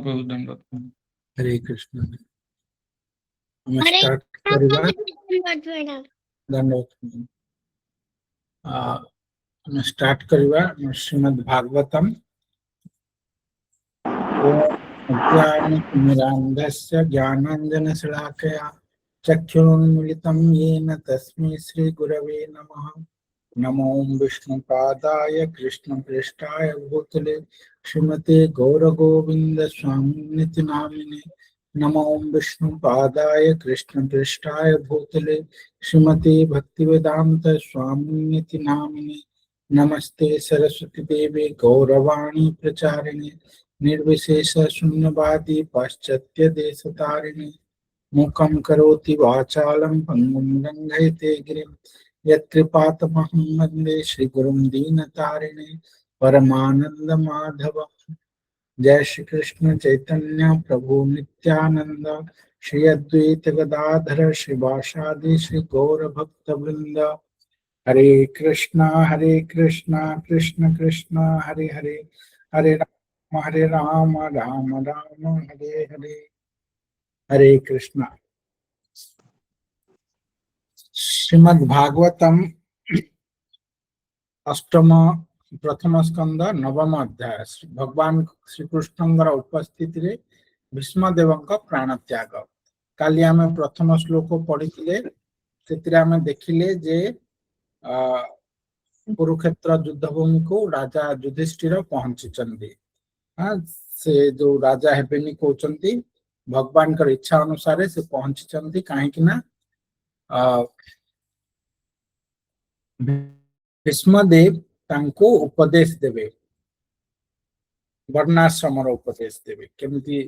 महाप्रभु दंडवत। हरे कृष्ण। हम हरे स्टार्ट करिबा मैडम दंडवत। हम स्टार्ट करिबा श्रीमद् भागवतम। अज्ञानतिमिरान्धस्य ज्ञानाञ्जनशलाकया चक्षुरुन्मिलितं येन तस्मै श्रीगुरवे नमः। नमो विष्णुपादाय कृष्णप्रेष्ठाय भूतले श्रीमते गौरगोविन्द स्वामिनिति नामिने। नमो विष्णुपादाय कृष्णप्रेष्ठाय भूतले श्रीमते भक्तिवेदान्त स्वामिनिति नामिने। नमस्ते सरस्वती देवे गौरवाणी प्रचारिणे निर्विशेष शून्यवादी पाश्चात्य देशतारिणे। मुखं करोति वाचालं पंगुं लंघयते गिरिं यत्कृपातमहं वन्दे श्रीगुरुं दीनतारिणे परमानंद माधव। जय श्री कृष्ण चैतन्य प्रभु नित्यानंद श्री अद्वैत गदाधर श्रीवासादि श्री गौर भक्त वृंद। हरे कृष्णा कृष्ण कृष्ण हरे हरे हरे राम राम राम हरे हरे। हरे कृष्णा। श्रीमद् भागवतम अष्टम प्रथम स्कंद नवम अध्याय। भगवान श्री कृष्णंगर उपस्थिति रे भीष्मदेवंक प्राण त्याग। काली आमे प्रथम श्लोक पढ़िथिले, सेतिरे आमे देखिले जे कुरुक्षेत्र युद्धभूमि को राजा युधिष्ठिर पहुंचीचंदी। से जो राजा हेबेनी कहउचंती भगवान कर इच्छा अनुसार से पहुंचीचंदी। काहे कि ना भीष्मदेव तांको उपदेश देवे, वर्णाश्रम उपदेश देवे। केमती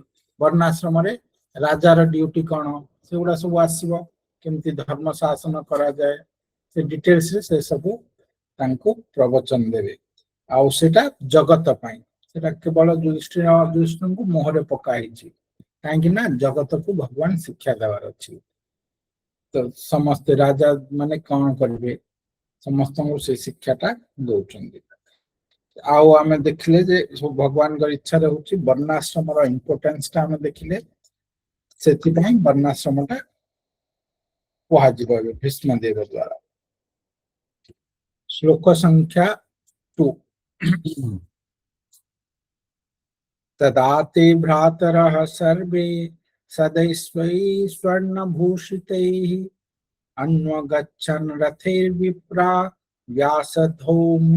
वर्णाश्रम रे राजार ड्यूटी कौन से गुड़ा सब आसव, केमती धर्म शासन करा जाए से डिटेल्स रे से सब तांको प्रवचन देवे। आउ सेटा जगत पाई, सेटा केवल युधिष्ठिर को मोहरे पकाई कहीं ना जगत को भगवान शिक्षा देवार अच्छी। तो समस्त राजा माने कौन करेंगे, समस्त को से शिक्षाटा दौरान। आउ आमे देखिले जे भगवान का इच्छा रहउची वर्णाश्रम रो इंपोर्टेंस ता आमे देखिले, सेति पई वर्णाश्रम ता कोहा जीव भीष्मदेव द्वारा। श्लोक संख्या 2। तदाते भ्रातरः सर्वे सदैस्वै स्वर्णभूषितैः अन्वगच्छन् रथैर्विप्रा व्यासधौम्यादयस्तथा।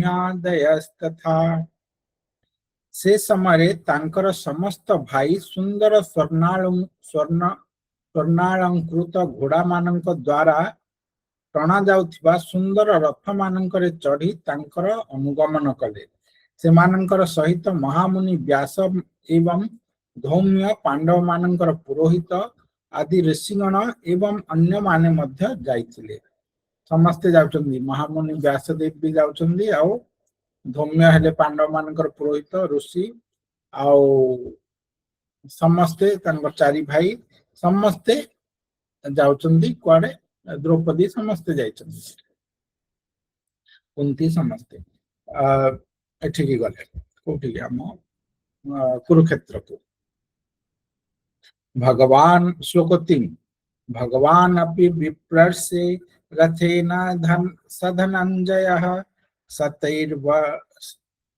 से समय तांकर समस्त भाई सुंदर स्वर्णालंकृत घोड़ा मानक द्वारा टणा जाउथिबा सुंदर रथ मानकरे चढ़ी तांकर अनुगमन कले। सेमानंकर सहित महामुनि व्यास एवं धौम्य पांडव मानंकर पुरोहित आदि ऋषिगण एवं अन्य माने मध्य जाइथिले। समस्ते जाउचंदी, महामुनि व्यासदेव भी जाउचंदी, आउ धौम्य हेले पांडव मानकर पुरोहित ऋषि, आउ समस्ते तांकर चारि भाई समस्ते जाउचंदी। कुआडे द्रौपदी समस्ते जाइचंदी, कुंती समस्ते एठिकी गले कोठी आम कुरुक्षेत्र को। भगवान श्लोक 3। भगवान अपि विप्रस्य रथेन सधनंजयः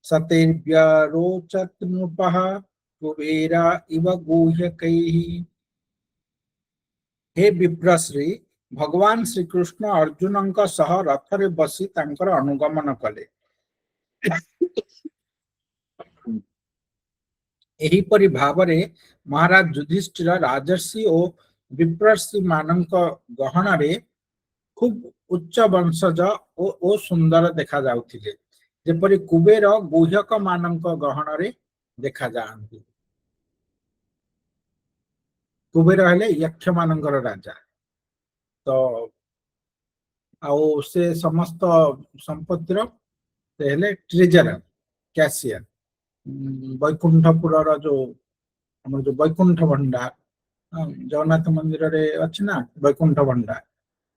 सतैर्व्यरोचत् नृपः कुबेर इव गुह्यकैः। हे विप्रश्री, भगवान श्री कृष्ण अर्जुन सह रथरे बसी तांकर अनुगमन कले। एहीपरि भावरे महाराज युधिष्ठिर राजर्षि और विप्रर्षि मानक गहन रे खूब उच्च वंशज ओ सुंदर देखा जाउथिले, जेपरि कुबेर गुह्यक मानक गहन रे देखा जाआंती। कुबेर हेले यक्ष मानकर राजा। तो आउ से समस्त संपत्तिर से हेले ट्रेजरर, कैशियर। वैकुंठपुर जो हमर जो वैकुंठ भंडार जगन्नाथ मंदिर रे अछि ना, वैकुंठ भंडार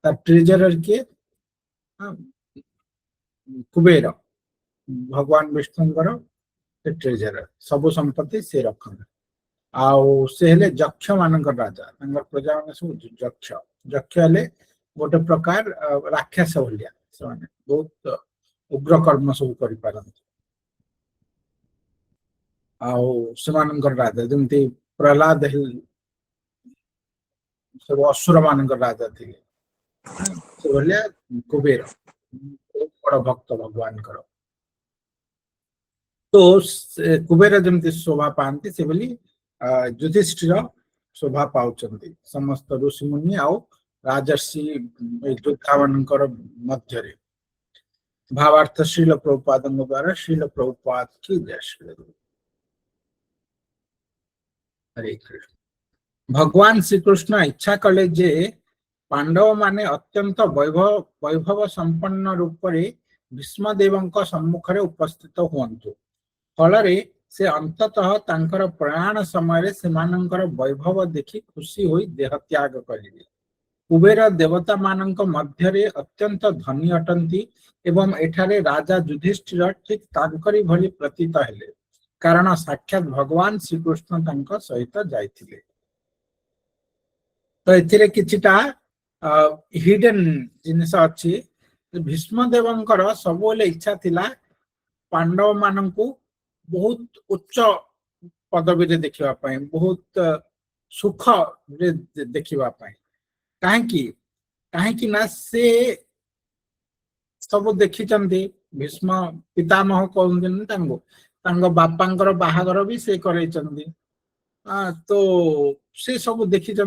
ता ट्रेजरर के कुबेर, भगवान विष्णुଙ୍କର ट्रेजरर, सब संपत्ति से रखन। से हेले जक्ष मानकर राजा प्रजा मान सब जक्ष जक्ष हेले गोटे प्रकार राक्षस भलिया से बहुत उग्र कर्म सब कर राजा जमी प्रहलाद सब असुर मान राजा थे से भलिया कुबेर बहुत बड़ भक्त भगवान कर तो कुबेर जमी शोभा पाती से बोली युधिष्ठिर शोभा पाँच समस्त ऋषिमुनि आउ राजर्षि योद्धा मान मध्य भावार्थ श्रील प्रभुपाद द्वारा श्रील प्रभुपाद की जय श्री हरे कृष्ण। भगवान श्री कृष्ण इच्छा कले जे पांडव माने अत्यंत वैभव संपन्न रूप से भीष्मदेव सम्मुख उपस्थित हुंतु फल से अंततः तांकर प्रयाण समय से वैभव देखि खुशी होई देह त्याग करिले। कुबेर देवता मानक मध्य अत्यंत धनी अटंती एवं एठारे राजा युधिष्ठिर ठीक तांकरी भली प्रतीत हेले कारण साक्षात भगवान श्रीकृष्ण तांक सहित जाइथिले। तो एथिरे किछिटा हिडन जिनिस अछि। भीष्मदेवंकर सबोले इच्छा थिला पांडव मानकू बहुत उच्च पदवी रे देखिबा पई बहुत सुख रे देखिबा पई काहे कि ना से सब देखी भीष्म पितामह कहते तांगो बापांकर बाहागर भी से करे तो से सब देखी जो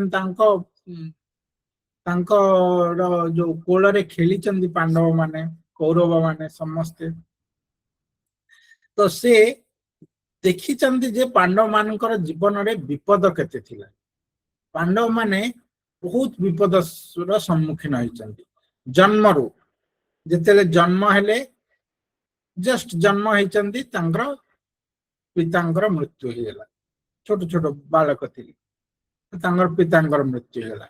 कोल रे खेली पांडव माने कौरव माने समस्ते तो से देखी जे पांडव मानकर जीवन रे विपद केते थिला। पांडव माने बहुत विपद सम्मुखीन होइचंदी जन्मरू जेतेले जन्म हेले जस्ट जन्म होइचंदी तांकर पितांकर मृत्यु हेला छोट छोट बालक थिले तांकर पितांकर मृत्यु हेला।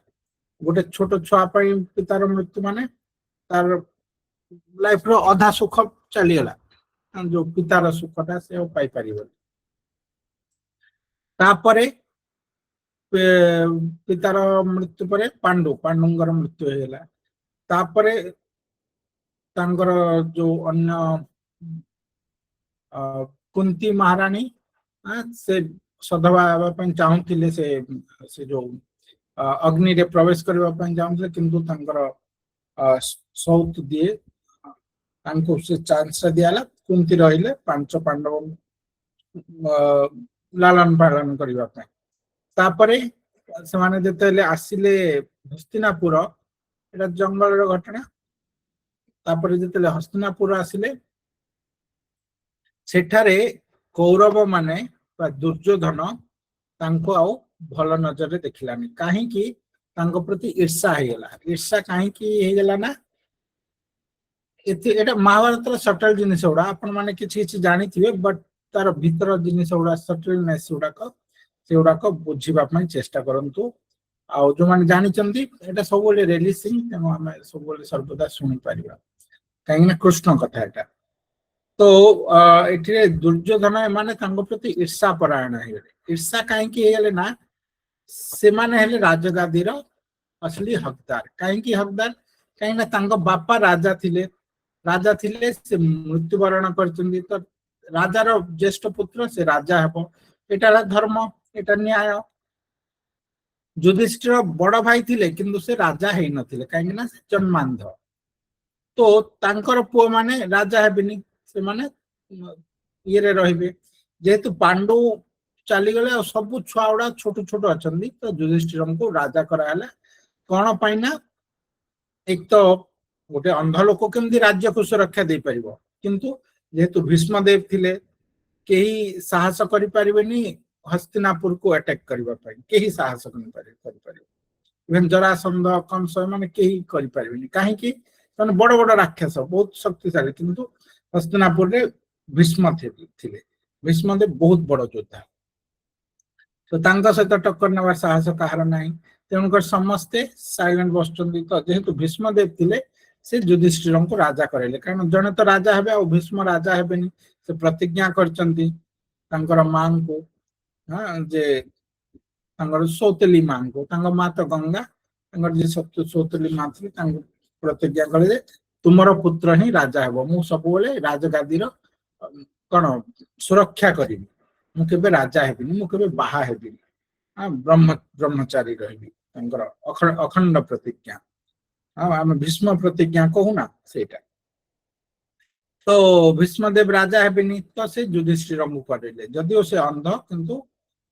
गोटे छोट छुआ पितार मृत्यु माने तार लाइफ रो अधा सुख चलीगला जो पितार सुखटा से पाई परिबो। तापरे पितार मृत्यु पर पांडुंगर मृत्यु हेला। तापरे तांकर जो अन्य कुंती महारानी से सधवा चाहूले से जो अग्नि रे प्रवेश करने चाहूले किंतु तांकर सौत दिए से चांस दियाला कुंती रहिले 5 पांडव लालन पालन करबा पई। तापरे से माने जेतेले आसिले हस्तिनापुर एटा जंगल रो घटना। तापरे जेतेले हस्तिनापुर आसिले सेठारे कौरव माने दुर्योधन तांको आउ भल नजर देखिलानी काहे कि तांको प्रति ईर्षा हेगला। ईर्षा काहे कि हेगला ना एटा महाभारत सटल जिनिस उड़ा आपण माने किछि किछि जानि थिबे बट तार भीतर जिनिस उड़ा सटलनेस उड़ा से उड़ा को बुझिबा पई चेष्टा करंतु आ जो माने जानि चंदी एटा सब बोले रिलीजिंग तेनो हम सब बोले सर्वदा सुनि परिबा काहे ना कृष्ण कथा एटा। तो एठिरे दुर्योधन माने तांको प्रति ईर्षा परायण हेले। ईर्षा काहे कि हेले ना से माने हेले राजगादी रो असली हकदार। काहे कि हकदार काहे ना तांको बापा राजा थिले से मृत्युवरण करचंदी तो राजार ज्येष्ठ पुत्र से राजा हेबो एटा धर्म एटा न्याय। युधिष्ठिर बड़ भाई थिले किंतु से राजा हेई नथिले काहे ना से जन्मांध तो तांकर पुओ माने राजा हेबिनी से माने ये रे रहिबे जेहेतु पांडु चली गले और सब छुआ उड़ा छोट छोट अछंदी तो युधिष्ठिर को राजा कराला कोन पाइना एक तो गोटे अंध लोक केमती राज्य को सुरक्षा दे परिबो किंतु जेहेतु भीष्मदेव थिले केही साहस करि परिबेनी हस्तिनापुर को अटैक करबा पई केही साहस करि परिबो इवन जरासंध कंस माने केही करि परिबेनी काहे कि तने बड़ बड़ राक्षस बहुत शक्तिशाली किंतु हस्तिनापुर रे भीष्म थिले भीष्मदेव बहुत बड़ योद्धा तो तांका सहित टक्कर नेबार साहस कहार नाही तेणुकर समस्ते साइलेंट बसचंदी। तो जेहेतु भीष्मदेव थिले से युधिष्ठिर को राजा करेले कारण जने तो राजा हेबे आ भीष्म राजा हेबेनी से प्रतिज्ञा करचंदी तांकर मां को जे ସୌତେଲି ମାଙ୍କୁ ମାଁ ତ ଗଙ୍ଗା ସୌତେଲି ମାଁ ଥିଲେ ପ୍ରତିଜ୍ଞା କଲେ ଯେ ତୁମର ପୁତ୍ର ହିଁ ରାଜା ହେବ, ମୁଁ ସବୁବେଳେ ରାଜଗାଦିର କଣ ସୁରକ୍ଷା କରିବି, ମୁଁ କେବେ ରାଜା ହେବିନି, ମୁଁ କେବେ ବାହା ହେବିନି, ବ୍ରହ୍ମଚାରୀ ରହିବି, ତାଙ୍କର ଅଖଣ୍ଡ ପ୍ରତିଜ୍ଞା। ଆମେ ଭୀଷ୍ମ ପ୍ରତିଜ୍ଞା କହୁନା ସେଇଟା। ତ ଭୀଷ୍ମଦେବ ରାଜା ହେବେନି, ତ ସେ ଯୁଧିଷ୍ଠିରଙ୍କୁ କରେଇଲେ, ଯଦିଓ ସେ ଅନ୍ଧ କିନ୍ତୁ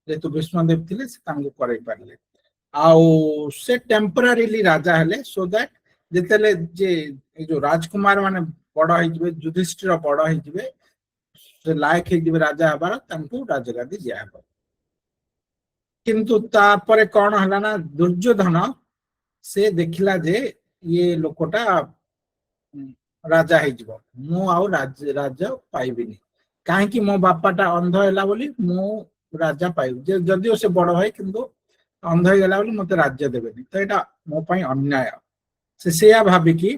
ଯେହେତୁ ଭୀଷ୍ମଦେବ ଥିଲେ ସେ ତାଙ୍କୁ କରେଇ ପାରିଲେ। ଆଉ ସେ ଟେମ୍ପୋରାରିଲି ରାଜା ହେଲେ, ସୋ ଦ୍ୟାଟ ଯେତେବେଳେ ଯେ ଏଇ ଯୋଉ ରାଜକୁମାର ମାନେ ବଡ ହେଇଯିବେ, ଯୁଧିଷ୍ଠିର ବଡ ହେଇଯିବେ, ସେ ଲାୟକ ହେଇଯିବେ ରାଜା ହେବାର, ତାଙ୍କୁ ରାଜଗାଦି ଦିଆହେବ। କିନ୍ତୁ ତାପରେ କଣ ହେଲା ନା, ଦୁର୍ଯ୍ୟୋଧନ ସେ ଦେଖିଲା ଯେ ଇଏ ଲୋକଟା ରାଜା ହେଇଯିବ, ମୁଁ ଆଉ ରାଜ ପାଇବିନି, କାହିଁକି ମୋ ବାପାଟା ଅନ୍ଧ ହେଲା ବୋଲି ମୁଁ ରାଜା ପାଇବି, ଯଦିଓ ସେ ବଡ ଭାଇ କିନ୍ତୁ ଅନ୍ଧ ହେଇଗଲା ବୋଲି ମତେ ରାଜ୍ୟ ଦେବେନି, ତ ଏଇଟା ମୋ ପାଇଁ ଅନ୍ୟାୟ। ସେ ସେଇଆ ଭାବିକି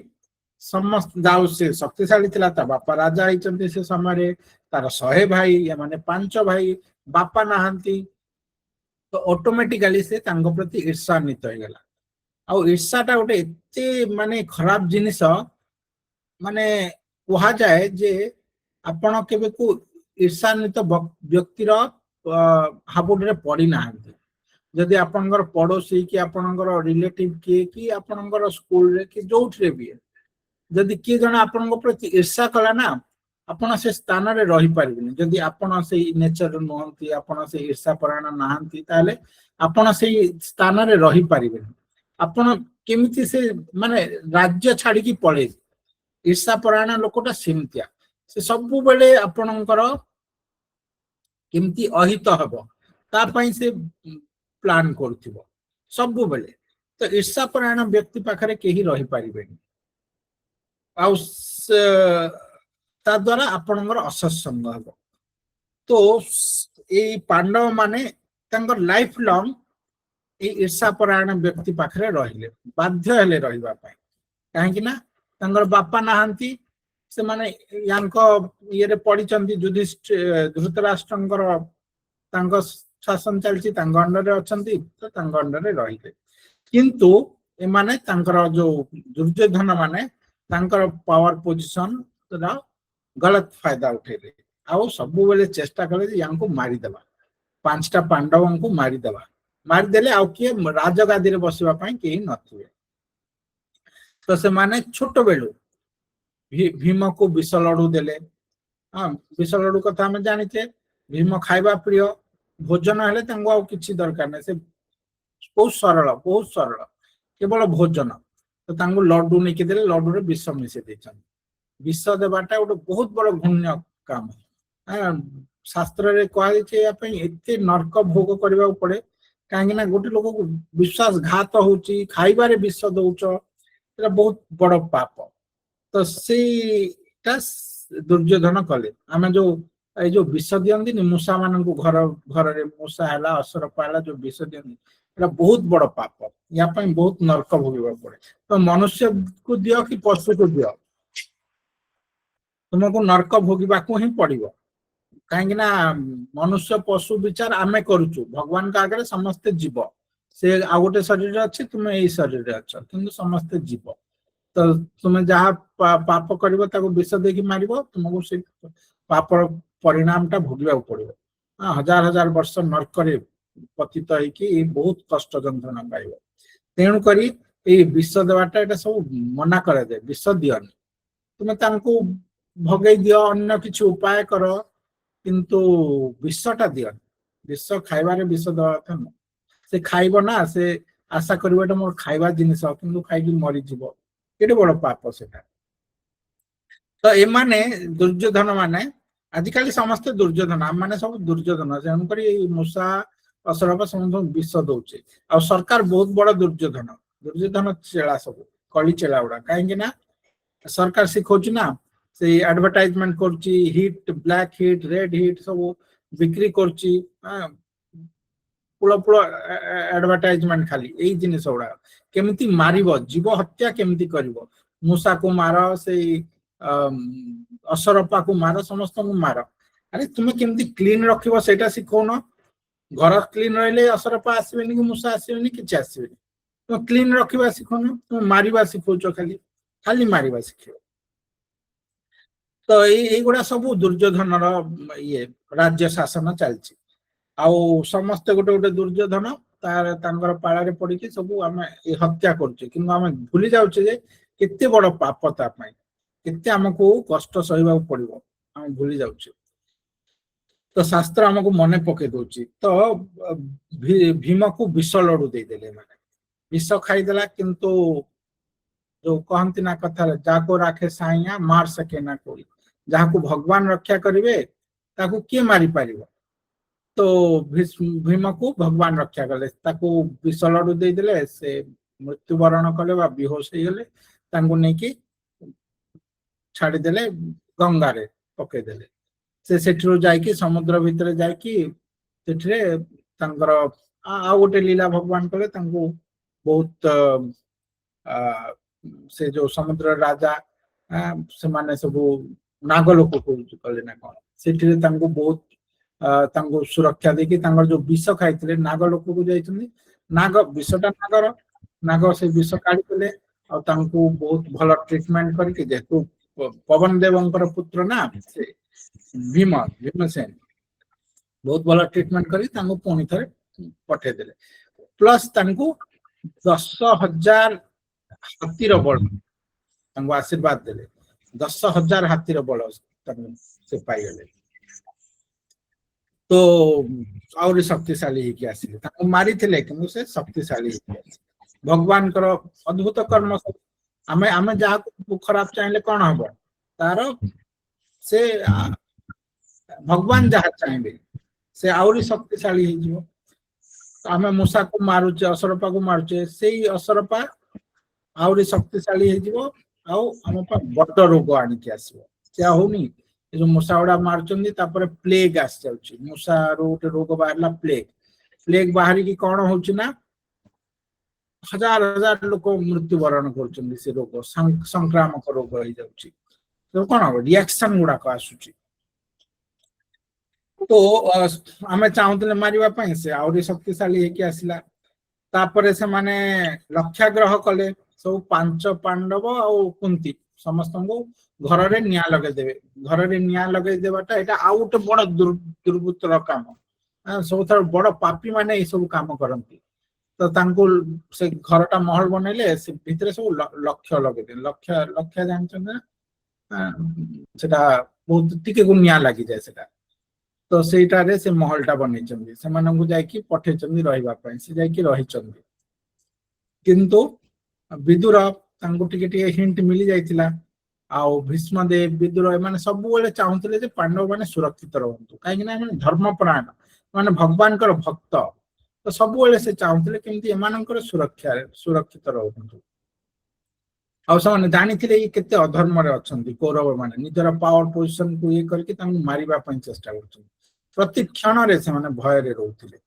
ସମସ୍ତ ଯାଉ, ସେ ଶକ୍ତିଶାଳୀ ଥିଲା, ତା ବାପା ରାଜା ହେଇଛନ୍ତି ସେ ସମୟରେ, ତାର 100 ଭାଇ, ଏମାନେ 5 ଭାଇ, ବାପା ନାହାନ୍ତି, ତ ଅଟୋମେଟିକାଲି ସେ ତାଙ୍କ ପ୍ରତି ଈର୍ଷାନ୍ୱିତ ହେଇଗଲା। ଆଉ ଈର୍ଷାଟା ଗୋଟେ ଏତେ ମାନେ ଖରାପ ଜିନିଷ, ମାନେ କୁହାଯାଏ ଯେ ଆପଣ କେବେ କୁ ଈର୍ଷାନ୍ୱିତ ବ୍ୟକ୍ତିର ହାବୁଡରେ ପଡି ନାହାନ୍ତି। ଯଦି ଆପଣଙ୍କର ପଡୋଶୀ କି ଆପଣଙ୍କର ରିଲେଟିଭ କିଏ କି ଆପଣଙ୍କର ସ୍କୁଲରେ କି ଯୋଉଥିରେ ବି, ଯଦି କିଏ ଜଣେ ଆପଣଙ୍କ ପ୍ରତି ଈର୍ଷା କଲା ନା, ଆପଣ ସେ ସ୍ଥାନରେ ରହିପାରିବେନି। ଯଦି ଆପଣ ସେଇ ନେଚର ନୁହନ୍ତି, ଆପଣ ସେଇ ଈର୍ଷା ପରାୟଣ ନାହାନ୍ତି, ତାହେଲେ ଆପଣ ସେଇ ସ୍ଥାନରେ ରହିପାରିବେନି। ଆପଣ କେମିତି ସେ ମାନେ ରାଜ୍ୟ ଛାଡିକି ପଳେଇବେ। ଈର୍ଷା ପରାୟଣ ଲୋକଟା ସେମିତିଆ, ସେ ସବୁବେଳେ ଆପଣଙ୍କର କେମିତି ଅହିତ ହବ ତା ପାଇଁ ସେ ପ୍ଲାନ କରୁଥିବ ସବୁବେଳେ। ତ ଈର୍ଷା ପରାୟଣ ବ୍ୟକ୍ତି ପାଖରେ କେହି ରହିପାରିବେନି, ଆଉ ତା ଦ୍ଵାରା ଆପଣଙ୍କର ଅସତ୍ସଙ୍ଗ ହବ। ତ ଏଇ ପାଣ୍ଡବ ମାନେ ତାଙ୍କର ଲାଇଫ ଲଙ୍ଗ ଏଇ ଈର୍ଷା ପରାୟଣ ବ୍ୟକ୍ତି ପାଖରେ ରହିଲେ, ବାଧ୍ୟ ହେଲେ ରହିବା ପାଇଁ। କାହିଁକି ନା ତାଙ୍କର ବାପା ନାହାନ୍ତି, ସେମାନେ ୟାଙ୍କ ଇଏରେ ପଢିଛନ୍ତି, ଧୃତରାଷ୍ଟ୍ରଙ୍କର ତାଙ୍କ ଶାସନ ଚାଲିଛି, ତାଙ୍କ ଅଣ୍ଡରରେ ଅଛନ୍ତି, ତ ତାଙ୍କ ଅଣ୍ଡରରେ ରହିଲେ। କିନ୍ତୁ ଏମାନେ ତାଙ୍କର ଯୋଉ ଦୁର୍ଯ୍ୟୋଧନ ମାନେ ତାଙ୍କର ପାୱାର ପୋଜିସନ ଗଲତ ଫାଇଦା ଉଠେଇଲେ, ଆଉ ସବୁବେଳେ ଚେଷ୍ଟା କଲେ ଯେ ୟାଙ୍କୁ ମାରିଦେବା, 5ଟା ପାଣ୍ଡବଙ୍କୁ ମାରିଦେବା, ମାରିଦେଲେ ଆଉ କିଏ ରାଜଗାଦିରେ ବସିବା ପାଇଁ କେହି ନଥିବେ। ତ ସେମାନେ ଛୋଟ ବେଳୁ ଭୀମକୁ ବିଷ ଲଡୁ ଦେଲେ। ବିଷ ଲଡୁ କଥା ଆମେ ଜାଣିଛେ, ଭୀମ ଖାଇବା ପ୍ରିୟ, ଭୋଜନ ହେଲେ ତାଙ୍କୁ ଆଉ କିଛି ଦରକାର ନାହିଁ, ସେ ବହୁତ ସରଳ, କେବଳ ଭୋଜନ। ତ ତାଙ୍କୁ ଲଡୁ ନେଇକି ଦେଲେ, ଲଡୁରେ ବିଷ ମିଶେଇ ଦେଇଛନ୍ତି। ବିଷ ଦେବାଟା ଗୋଟେ ବହୁତ ବଡ ଘୃଣ୍ୟ କାମ। ଶାସ୍ତ୍ରରେ କୁହାଯାଇଛି ଏହା ପାଇଁ ଏତେ ନର୍କ ଭୋଗ କରିବାକୁ ପଡେ, କାହିଁକି ନା ଗୋଟେ ଲୋକକୁ ବିଶ୍ୱାସଘାତ ହଉଛି, ଖାଇବାରେ ବିଷ ଦଉଛ, ଏଟା ବହୁତ ବଡ ପାପ। ତ ସେଇଟା ଦୁର୍ଯ୍ୟୋଧନ କଲେ। ଆମେ ଯୋଉ ଏଇ ଯୋଉ ବିଷ ଦିଅନ୍ତିନି ମୂଷା ମାନଙ୍କୁ, ଘରରେ ମୂଷା ହେଲା, ଅସରପା ହେଲା, ଯୋଉ ବିଷ ଦିଅନ୍ତି, ଏଟା ବହୁତ ବଡ ପାପ, ୟା ପାଇଁ ବହୁତ ନର୍କ ଭୋଗିବାକୁ ପଡେ। ତ ମନୁଷ୍ୟକୁ ଦିଅ କି ପଶୁକୁ ଦିଅ, ତୁମକୁ ନର୍କ ଭୋଗିବାକୁ ହିଁ ପଡିବ। କାହିଁକି ନା ମନୁଷ୍ୟ ପଶୁ ବିଚାର ଆମେ କରୁଛୁ, ଭଗବାନଙ୍କ ଆଗରେ ସମସ୍ତେ ଜୀବ। ସେ ଆଉ ଗୋଟେ ଶରୀରରେ ଅଛି, ତୁମେ ଏଇ ଶରୀରରେ ଅଛ, କିନ୍ତୁ ସମସ୍ତେ ଜୀବ। ତ ତୁମେ ଯାହା ପାପ କରିବ ତାକୁ ବିଷ ଦେଇକି ମାରିବ, ତୁମକୁ ସେ ପାପର ପରିଣାମ ଟା ଭୋଗିବାକୁ ପଡିବ। 1000 ବର୍ଷ ନର୍କରେ ପତିତ ହେଇକି ବହୁତ କଷ୍ଟ ଯନ୍ତ୍ରଣା ପାଇବ। ତେଣୁ କରି ଏଇ ବିଷ ଦେବାଟା ଏଟା ସବୁ ମନା କରାଯାଏ, ବିଷ ଦିଅନି। ତୁମେ ତାଙ୍କୁ ଭଗେଇ ଦିଅ, ଅନ୍ୟ କିଛି ଉପାୟ କର, କିନ୍ତୁ ବିଷଟା ଦିଅନି। ବିଷ ଖାଇବାରେ ବିଷ ଦେବା କଥା ନୁହଁ। ସେ ଖାଇବ ନା, ସେ ଆଶା କରିବ ଏଟା ମୋର ଖାଇବା ଜିନିଷ, କିନ୍ତୁ ଖାଇକି ମରିଯିବ, କେତେ ବଡ ପାପ ସେଟା। ତ ଏମାନେ ଦୁର୍ଯ୍ୟୋଧନ ମାନେ, ଆଜିକାଲି ସମସ୍ତେ ଦୁର୍ଯ୍ୟୋଧନ, ଆମ ମାନେ ସବୁ ଦୁର୍ଯ୍ୟୋଧନ। ତେଣୁକରି ମୂଷା ଅସରପା ସମସ୍ତଙ୍କୁ ବିଷ ଦଉଛେ, ଆଉ ସରକାର ବହୁତ ବଡ ଦୁର୍ଯ୍ୟୋଧନ ଚେଳା, ସବୁ କଳି ଚେଳା ଗୁଡା। କାହିଁକି ନା ସରକାର ଶିଖଉଛି ନା, ସେଇ ଆଡଭର୍ଟାଇଜମେଣ୍ଟ କରୁଛି, Hit, black Hit, red Hit ସବୁ ବିକ୍ରି କରୁଛି। ପୁଳ ଆଡଭର୍ଟାଇଜମେଣ୍ଟ ଖାଲି ଏଇ ଜିନିଷ ଗୁଡାକ, କେମିତି ମାରିବ, ଜୀବ ହତ୍ୟା କେମିତି କରିବ, ମୂଷାକୁ ମାର, ସେଇ ଅସରପାକୁ ମାର, ସମସ୍ତଙ୍କୁ ମାର। ଆରେ ତୁମେ କେମିତି କ୍ଲିନ ରଖିବ ସେଇଟା ଶିଖଉନ। घर क्लीन रहिले असरपा आसबेनी कि मूषा आसबेनी किसी आसबेनी तुम क्लीन रखा शिखुन तुम मारिबा शिखौच खाली खाली मारिबा शिख तो युवा सब दुर्योधन ये राज्य शासन चलती आउ समस्ते गोटे गोटे दुर्योधन तार तांकर पाଳରେ पड़िकी सब आम हत्या करुचे कि आम भूली जाऊे जे केते बड़ पाप तापाई केते आमको कष्ट सहवा पड़ो आम भूली जाऊे तो शास्त्र आमको मन पकई दौची तो भीम को विष लड़ू देदेले माने विष खाईदेला किंतु जो कहती ना कथा जाको राखे साइया मार सके ना कोई जहाँ को भगवान रक्षा करेंगे ताकू किए मारी पार तो भीम को भगवान रक्षा कले विष लड़ू देदेले से मृत्युवरण कले बेहोश हो गले नहीं छाड़देले गंगारे पकईदेले से सेठरू जाइकी समुद्र भितर जाइकी सेठरे आ गोटे लीला भगवान कले बहुत से जो समुद्र राजा से माने सब नागलोक कले ना कौन से बहुत सुरक्षा देखी जो विष खाई नागलोक को जाइए नाग विषटा नागर नाग से विष काढ़ी बहुत भल ट्रिटमेंट करके जेहेतु पवन देवंकर पुत्र ना से भीम भीमसेन बहुत भल ट्रिटमेंट करी पुणी थे पठेदेले प्लस 10,000 हाथीर बल आशीर्वाद देले 10,000 हाथीर बल से पाईगले तो आउरी शक्तिशाली होगी आसिले मारी कि से शक्तिशाली भगवान अद्भुत कर्म आमे आमे जहाँ खराब चाहिए कौन हम तार से भगवान जहाँ चाहिए से आउरी शक्तिशाली हो आमे मूषा को मारुचे असरपा को मारुचे से असरपा आउरी शक्तिशाली आम बड़ रोग आणिकी आसो से होनी जो मूषा गुड़ा मार्च प्लेग आसी जाऊँगी मूषा गोटे रोग बाहर प्लेग प्लेग बाहर की कौन होना हजार हजार लोक मृत्युवरण कर रोग संक्रामक रोग हो जाऊँगी तो कौन हम रिएक्शन गुड़ाक आसूची तो आम चाहूले मारे से आउरी शक्तिशाली होगी आसला तापर से माने लक्षाग्रह कले सब 5 पांडव आउ कुंती समस्त को घर रे निया लगे देवे घर रे निया लगे देवाटा एटा आउ गोटे बड़ दुर्बृत्तर काम सब थर बड़ पापी माने ये सब काम करती तो तांको से घरटा महल बनइले से भितर सब लक्ष्य लगे लक्ष्य लक्ष्य जानते ना सेटा बहुत टिके को निया लगी जाए सेटा तो सेटारे से महलटा बनई चंदी से मानन को जाई की पठे चंदी रहिबा पई से जाई की रहि चंदी किंतु विदुर तांको टिके टिके हिंट मिली जाइतिला आउ भीष्मदेव विदुर माने सब बेले चाहूले जे पांडव माने सुरक्षित रहंतु काहे ना माने धर्मपरायण माने भगवान कर भक्त तो सब बेले से चाहूले केमती एमानकर सुरक्षा सुरक्षित रहंतु आउ से जानी ये केते अधर्म रे अछंती कौरव माने निजर पावर पोजिशन को ये करके तांको मारिबा पई चेष्टा करछन प्रति क्षण रे से माने भय रे रहउथिले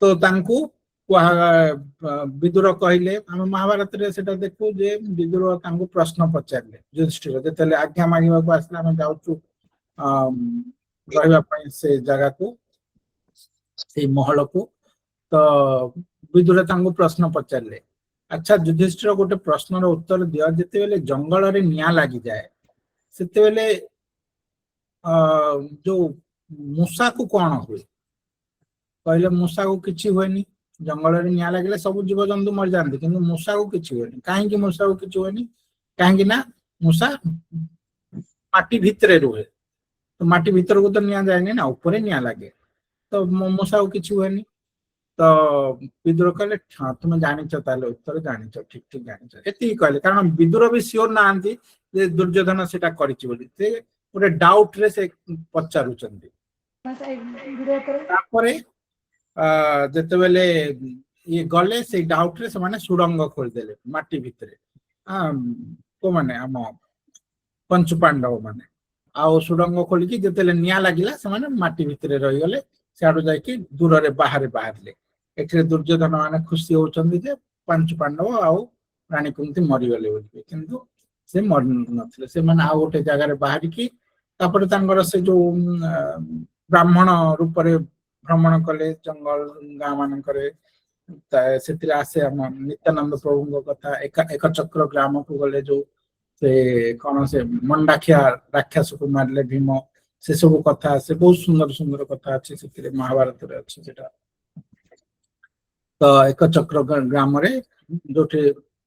तो तांको विदुर कहले आम महाभारत रे सेटा देखू जे विदुर तांको प्रश्न पचारले युधिष्ठिर जेतेले आज्ञा मांगिबा को आसला हम जाउछु रहइबा पई से जगह को से महल को तो विदुर तांको प्रश्न पचारले अच्छा युधिष्ठिर गोटे प्रश्न रो उत्तर दिया जेते बेले जंगल रे निया लागि जाए सेते बेले जो मूषा को कौन हुए कहले मूषा को किछि होएनी जंगल रे निया लगे सब जीव जंतु मर जाते कि मूषा को किछि होएनी कहीं मूषा को किछि होएनी कहीं ना मूषा माटी भितरे रुहे तो माटी भीतर को तो निया जाएनी ना ऊपर निया लगे तो मूषा को किछि होएनी तो विदुर कहले हाँ तुम जानिच उत्तर जानिच ठीक ठीक जानिच एति कहले कारण विदुर भी सियोर नांती जे दुर्योधन सेटा करिछि बोली से गोटे डाउट रे से पचारुचंदी तापरे जेते बेले ये गले से डाउट रे से माने सुरंग खोल देले माटी भितरे को माने हम पंच पांडव माने आ सुरंग खोलिकी जेते निया लागिला से माने माटी भितरे रही गले सियाडू जाइकी दूर रे बाहर बाहरले एठे दुर्योधन माने खुशी होचंदी जे पंच पांडव आउ रानी कुंती मरी गले बोली किंतु से मर नथिले से माने आ गोटे जगह रे बाहर की तापर तांगर से जो ब्राह्मण रूप रे भ्रमण कले जंगल गाँ मानकरे से आसे आम नित्यानंद प्रभु कथा एक चक्र ग्राम को गले जो से कौन से मंडाखिया राक्षस को मारले भीम से सब कथा से बहुत सुंदर सुंदर कथा अच्छे से महाभारत रे अच्छे सेटा तो एक चक्र ग्राम रे जो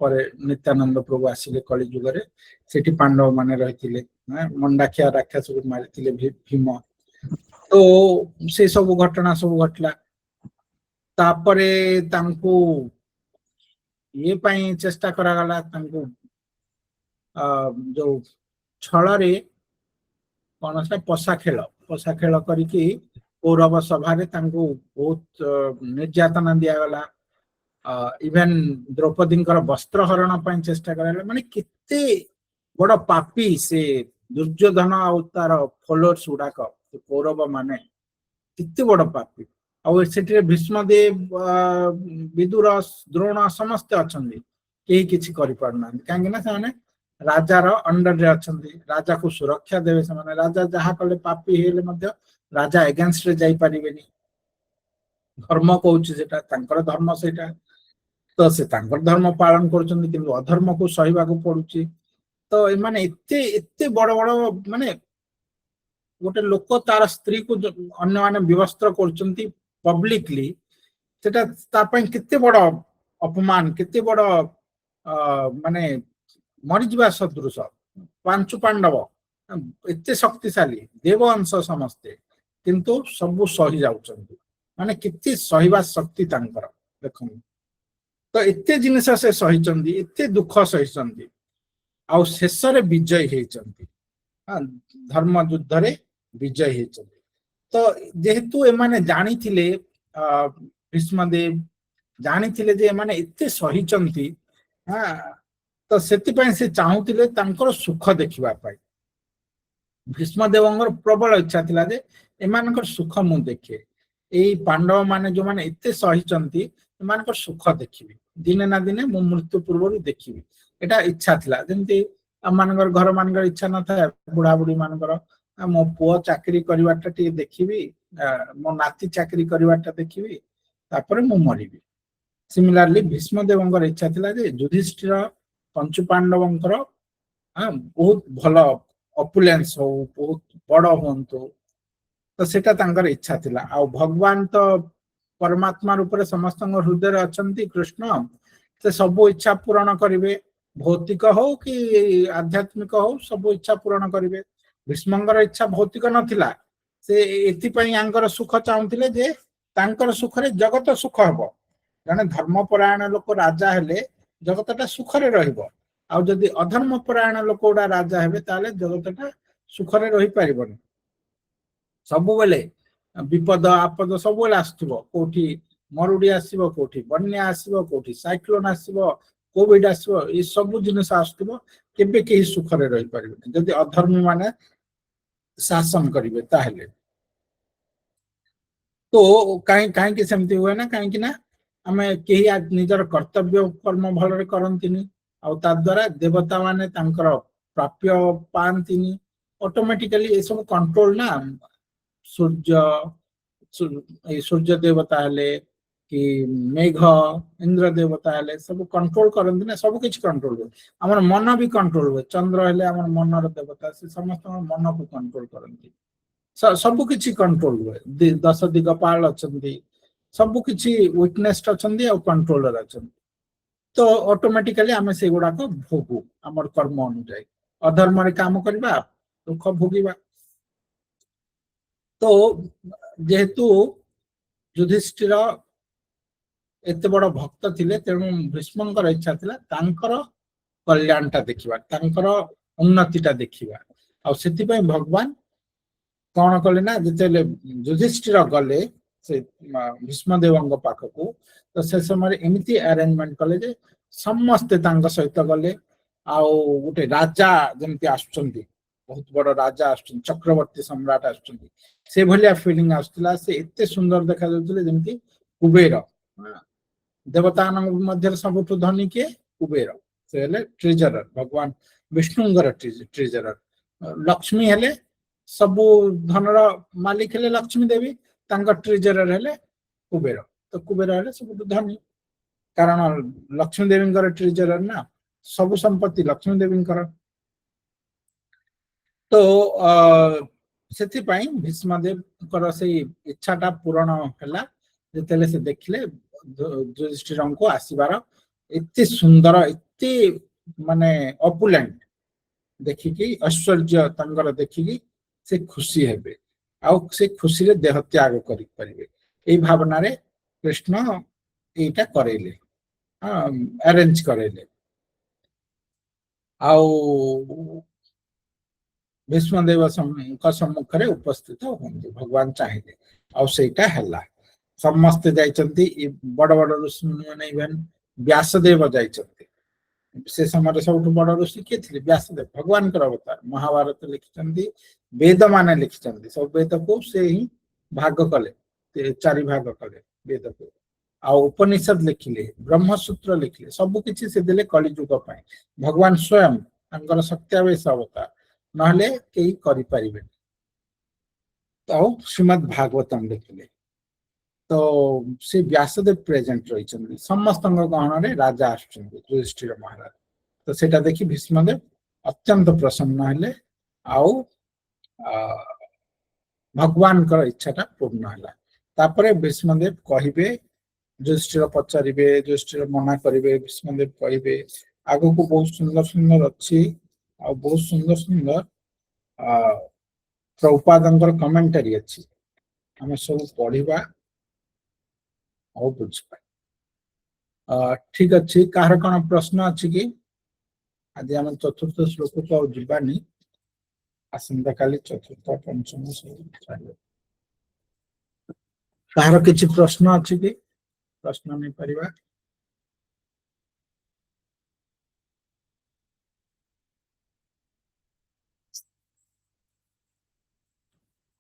परे नित्यानंद प्रभु आसिले कली जुग रे सेठी पांडव माने रहिथिले मंडाखिया राक्षस को मारिथिले भीम तो से सब घटना सब घटला तापरे तांको ये पाई चेष्टा करा गला तांको जो छल रे कौन से पशा खेल करिकी कौरव सभा बहुत निर्यातना दिगला इवेन द्रौपदी वस्त्र हरण पर चेष्टा करा माने किते बड़ पापी से दुर्योधन आ तार फॉलोअर्स गुड़ाक कौरव माने किते बड़ पापी आठ भीष्मदेव विदुर द्रोण समस्ते अच्छा कहीं किसी कहीं राजार अंडर रे अछंती राजा को सुरक्षा देवे से माने राजा जहा कले पापी हेले मध्य राजा एगेंस्ट रे जाई परिबेनी धर्म कहउछि सेटा तांकर धर्म सेटा तो से तांकर धर्म पालन करछंती किंतु अधर्म को सहिबा को पडुछि तो ए माने एते एते बड़ बड़ माने गोटे लोक तार स्त्री को अन्य माने व्यवस्था करछंती पब्लिकली सेटा ता पई किते बड़ अपमान किते बड़ माने मरीजा सदृश पांच पांडव एते शक्तिशाली देव अंश समस्ते किंतु सबु सही जाउछंती माने किति सहीबा शक्ति तांकर देखो तो एते जिनिस से सहीचंती एते दुख सहीचंती आ शेष रे विजय हेचंती धर्म युद्ध रे विजय हेचंती तो जेहेतु एमाने जानी थिले भीष्मदेव जानी थिले जे एमाने एते सहीचंती तो से चाहूले सुख देखा भीष्मदेव प्रबल इच्छा थिला जे एमानकर सुख मु देखे यही पांडव माने जो माने एते सहीचंती एमानकर सुख देखिबी दिने ना दिने मु मृत्यु पूर्व देखिबी एटा इच्छा थिला जेंति आमानकर घर मानकर इच्छा न था बुढ़ा बुढ़ी मानकर मो पुओ चाकरी करवाटा टी देखिबी मो नाती चाकरी करवाटा देखिबी तापर मु मरिबी सिमिलरली भीष्मदेव इच्छा थिला जे युधिष्ठिर पंचु पांडवंकर बहुत भल अपुलेंस हो बहुत बड़ हूँ तो सेटा तांकर इच्छा थिला आ भगवान तो परमात्मा रूप से समस्त हृदय अच्छा कृष्ण से सब इच्छा पूरण करेंगे भौतिक हो कि आध्यात्मिक हो सब इच्छा पूरण करेंगे भीष्मंकर इच्छा भौतिक नथिला से एथिपाई सुख चाहूले जे तांकर सुख रे जगत सुख हबो जने धर्मपरायण लोक राजा हेले जगतटा सुखरे रहिबो आ जदि अधर्म परायण लोक गुडा राजा हेबे ताले जगतटा सुखरे रहि परिबोनी सब बेले विपद आपद सब बेले आसथिबो कोठी मरुडी आसीबो कोठी बन्या आसीबो कोठी साइक्लोन आसीबो कोविड आसीबो ए सब जिनिस आसथिबो केबे केही सुखरे रहि परिबोनी जदि अधर्मी माने शासन करिवे ताहेले तो काहे के सेमति हुए ना काहे कि ना आमे केही निजर कर्तव्य कर्म भलरे करंतिनी आ ता द्वारा देवता माने तांकर प्राप्य पांतिनी ऑटोमेटिकली ए सब कंट्रोल ना सूर्य देवता हेले कि मेघ इंद्र देवता हेले सब कंट्रोल करंती ना सब किछ कंट्रोल हुए हमर मन भी कंट्रोल हुए चंद्र हेले हमर मनर देवता से समस्त मन को कंट्रोल करंती सब किछ कंट्रोल हुए 10 दिगपाल अछंती सब किछि विटनेस अछंती आ कंट्रोलर अछंती तो ऑटोमेटिकली आमे से गुडा को भोगु हमर कर्म अनुसार अधर्म रे काम करबा दुख भोगिबा तो जेहेतु युधिष्ठिर एते बड़ भक्त थिले तेणु भीष्मंकर इच्छा थिला तांकर कल्याणटा देखिबा तांकर उन्नतिटा देखिबा आ सेति पय भगवान कौन कले ना जते युधिष्ठिर गले से भीष्मदेव पाखक तो से समय एमती अरेंजमेंट कले जे समस्ते तांग सहित गले आ गोटे राजा जमती आसुचंती बहुत बड़ राजा आसुचंती चक्रवर्ती सम्राट आसुचंती से भलिया फीलिंग आसुतला से एते सुंदर देखा जाउतले जमती कुबेर देवता मध्य सबुठ धनी के कुबेर से हेले ट्रेजरर भगवान विष्णुंगर ट्रेजरर लक्ष्मी हेले सबु धनर मालिक हेले लक्ष्मी देवी ट्रेजरर हेले कुबेर तो कुबेर हेले सब धनी कारण लक्ष्मी देवी ट्रेजरर ना सब संपत्ति लक्ष्मी देवी तो से भीष्मदेव से इच्छाटा पूरण है जिते से देखिले युधिष्ठिर को आसबार एत सुंदर एत माने अपुलेंट देखिकी ऐश्वर्य तंगर देखिकी से खुशी हेबे आउ से खुशी रे देह त्याग करि परिबे ए भावना रे कृष्ण एटा करेले अरेंज करेले आउ भीष्मदेव सम्मुख उपस्थित होंगे भगवान चाहिए आईटा है समस्ते जाइए बड़ बड़ ऋषि मैंने इवेन व्यासदेव जाइए से समय सब बड़ ऋषि किए थे व्यासदेव भगवान अवतार महाभारत लिखिं वेद मान लिखिं सब वेद को से ही भाग कले चारि भाग कले वेद को आ उपनिषद लिखिले ब्रह्मसूत्र लिखिले सबकि से देले कलिजुग भगवान स्वयं सत्यावेश अवतार नहले कई करि परिबे तो श्रीमद् भागवतम लिखिले तो से व्यासदेव प्रेजेंट रही समस्त गहन रे राजा युधिष्ठिर महाराज तो सेटा देखि भीष्मदेव अत्यंत प्रसन्न हेले आउ भगवान कर इच्छाटा पूर्ण है तापरे भीष्मदेव कहिबे युधिष्ठिर पचारिबे युधिष्ठिर मना करिवे भीष्मदेव कहिबे आगो को बहुत सुंदर सुंदर अच्छी आ बहुत सुंदर सुंदर प्रभुपादंकर कमेंटरी अच्छी आम सब पढ़ा और बुझा ठीक अच्छे कह कौन प्रश्न अच्छी कि आज आम चतुर्थ श्लोक को जावानी आसंता काली चतुर्थ पंचम कह किसी प्रश्न अच्छी कि प्रश्न नहीं पारिबा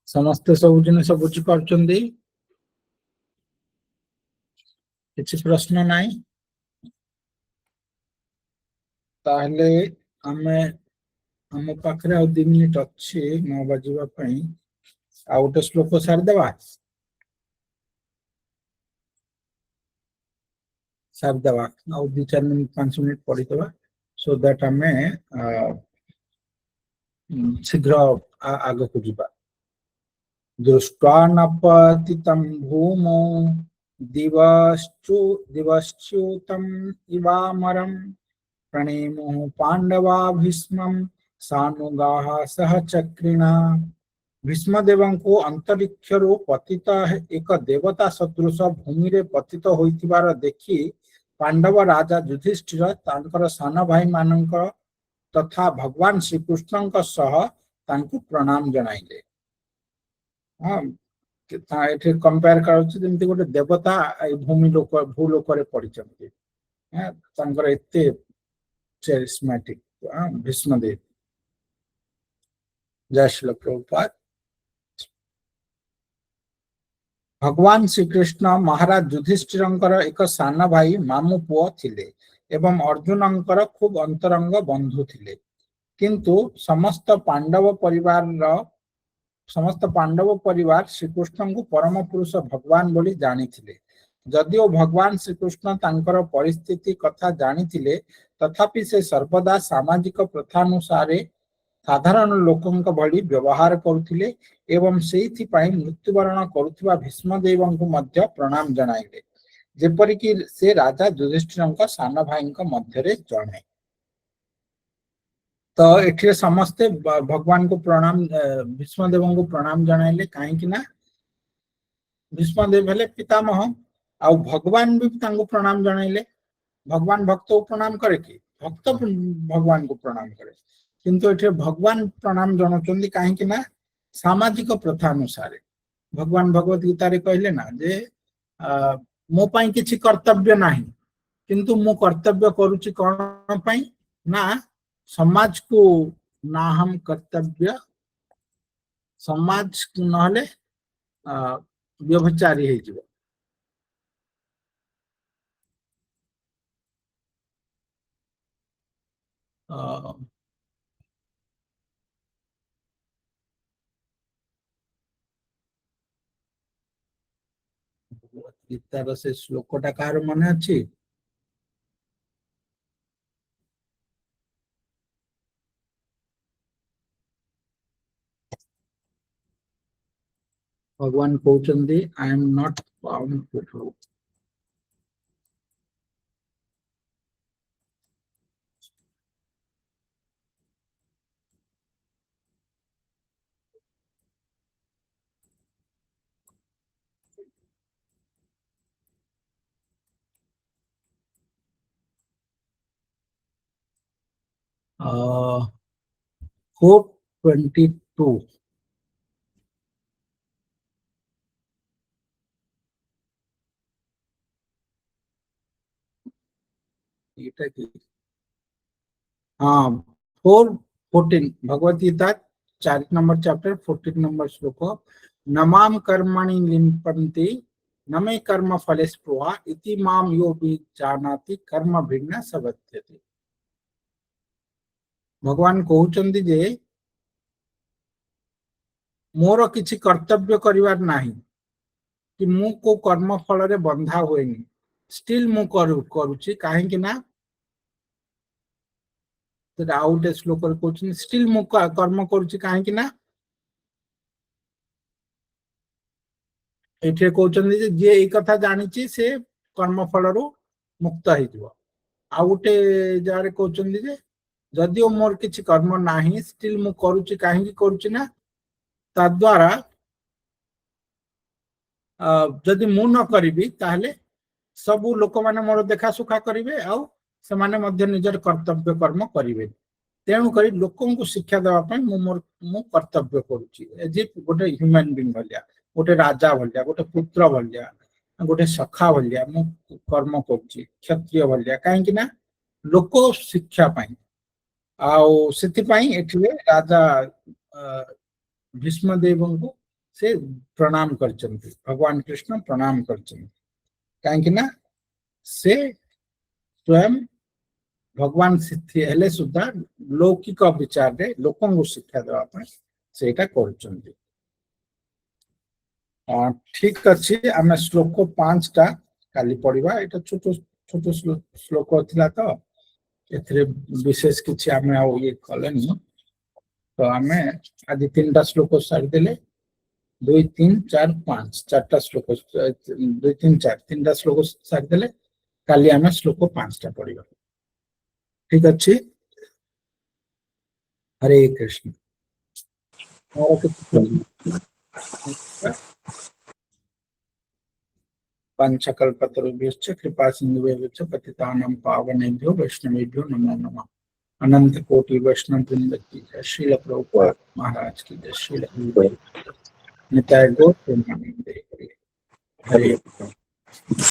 समस्ते सब जिन बुझी पार्टी किसी प्रश्न नहीं ताहले आमे आम पाखे आ 2 मिनिट अच्छी 9 बजापी आ गोटे श्लोक सारिदेवा सारिदेवा आ 2-4 मिनिट 5 मिनिट पढ़ीदेवा सो दैट आम शीघ्र आग को जीवा दृष्ट्वा नपतितं भूमौ दिवश्च्युतम् इवामरं प्रणेमुः पांडवा भीष्मं सानुगाः सह चक्रिणा भीष्मदेव को अंतरिक्ष पतित एक देवता सदृश भूमि रे पतित होइतिबार देखि पांडव राजा युधिष्ठिर तांकर सान भाई मानक तथा भगवान श्रीकृष्ण सह तांकु प्रणाम जनाइले हाँ कंपेयर कर गोटे देवता भूमि लोक भूलोक पड़ी एते चेरिस्मेटिक भीष्मदेव जय श्री प्रभुपाद भगवान श्रीकृष्ण महाराज युधिष्ठिर एक सान भाई मामू पुओ थिले एवं अर्जुन खूब अंतरंग बंधु थिले किंतु समस्त पांडव परिवार श्रीकृष्ण को परम पुरुष भगवान बोली जानी जदिओ भगवान श्रीकृष्ण तांकर परिस्थिति कथा जानी तथापि से सर्वदा सामाजिक प्रथानुसार साधारण लोकों भली व्यवहार करुथिले एवं सेइथिपाई मृत्युवरण करुथिबा भीष्मदेव को मध्य प्रणाम जनाइले जेपरिक से राजा युधिष्ठिर सान भाई मध्य जड़े तो एठिरे समस्ते भगवान को प्रणाम भीष्मदेव को प्रणाम जनाइले कहीं भीष्मदेव हेले पितामह आ भगवान भी तांको प्रणाम जनाइले भगवान भक्त को प्रणाम करे कि भक्त भगवान को प्रणाम करे किंतु एठिरे भगवान प्रणाम जनाउछन्ती कहीं सामाजिक प्रथा अनुसार भगवान भगवत गीता रे कहले ना जे मो पाई किछि कर्तव्य नाही किंतु मो कर्तव्य करूची कोन पाई ना समाज को ना हम कर्तव्य समाज नहले व्यभिचारी हे जीव गीतार से श्लोकटा कार मन अच्छी भगवान कहते I am not bound to true uh 422 এটা কি हाँ 414 Bhagavad Gita 4 number chapter 14 number श्लोक नमाम कर्मणि लिम्पन्ति न मे कर्म फले स्पृहा इति माम यो जानाति कर्म भिन्न सबध्यते भगवान कहउचंदी जे मोर किछि कर्तव्य करिवार नाही कि मु को कर्म फल रे बंधा होएनी स्टिल मु करूची काहे कि ना आउट श्लोक कहउचन स्टिल मु कर्म करूची काहे कि ना एठे कहउचंदी जे जे ए कथा जानिची से कर्म फल रु मुक्त हेजिवो आ उटे जारे कहउचंदी जे जदिओ मोर किछि कर्म नाही स्टिल मु करूची काहे कि करूची ना ता द्वारा जदि मु न करिबी ताहले सबु लोक माने मोर देखा सुखा करिवे आ से माने मध्य निजर कर्तव्य कर्म करिवे तेणु करी लोकों को शिक्षा देवा पय मु कर्तव्य करूची जे गोटे ह्यूमन बीइंग भलिया गोटे राजा भलिया गोटे पुत्र भलिया गोटे सखा भलिया मु कर्म करूची क्षत्रिय भलिया काहे कि ना लोक शिक्षा पय आउ सेति पय एठिले राजा भीष्म देवं को से प्रणाम करचंती भगवान कृष्ण प्रणाम करचंती काहे कि ना से स्वयं भगवान सिद्धि हेले सुधा लौकिक विचार रे लोकों को शिक्षा देवा पय सेटा करचंती ठीक अछि आमे श्लोक 5 टा काली पढिबा एटा छोटो छोटो श्लोक थिला तो एथरे विशेष किछि आमे आ ये कलेनी तो आमे आज 3टा श्लोक सारि देले 2 3 4 5 4टा श्लोक 2 3 4 3टा श्लोक सारि देले काली आमे श्लोक 5 टा पढिबा ठीक अछि हरे कृष्ण पंचकल्पतरुभ्यश्च कृपा सिन्धुभ्यश्च पतितानां पावनेभ्यो वैष्णवेभ्यो नमो नमः अनंत कोटि वैष्णव वृंद की जय श्रील प्रभुपाद महाराज की जय श्रील निताय गौर प्रेमानंद हरे